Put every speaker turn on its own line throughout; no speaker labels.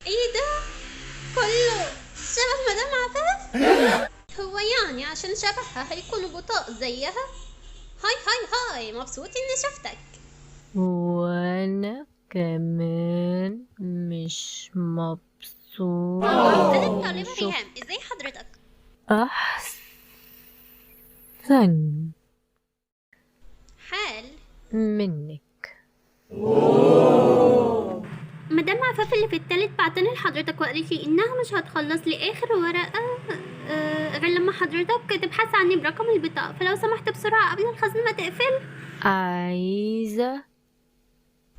ايه ده كله شبه مدام عفاف؟ هو يعني عشان شبهها هيكونوا بطاء زيها؟ هاي هاي هاي، مبسوط اني شفتك.
وانا كمان مش مبسوط
انا
اني
الطالبة
شفت
ريهام، ازاي حضرتك؟
احسن
حال
منك.
مدام عفاف اللي في التالت بعتني لحضرتك وقالت لي انها مش هتخلص لي اخر ورقة غير لما حضرتك تبحث عني برقم البطاقة، فلو سمحت بسرعة قبل الخزنة ما تقفل.
عايزة
ايه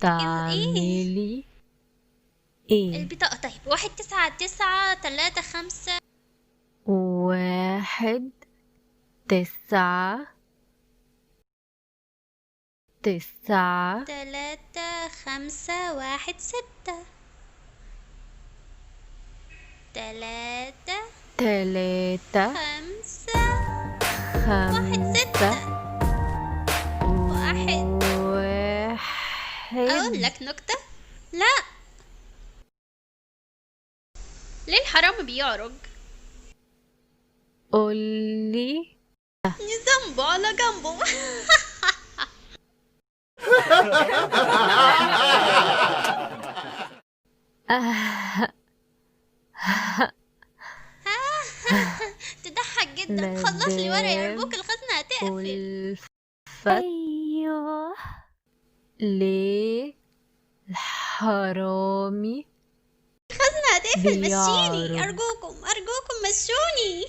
تعملي ايه؟
البطاقة؟ طيب 19935.
1 9 9
3516 3
3
5 1
5
6 1. اقول
1.
لك نكتة؟ لا، ليه الحرام بيعرج؟
قولي.
ذنبه على جنبه. تضحك جدا، خلص لي ورقة يرجوك،
مدام
الخزنة هتقفل.
ألفت. أيوه. ليه الحرامي
الخزنة هتقفل، مشيني
بيعرج؟
أرجوكم أرجوكم مشوني.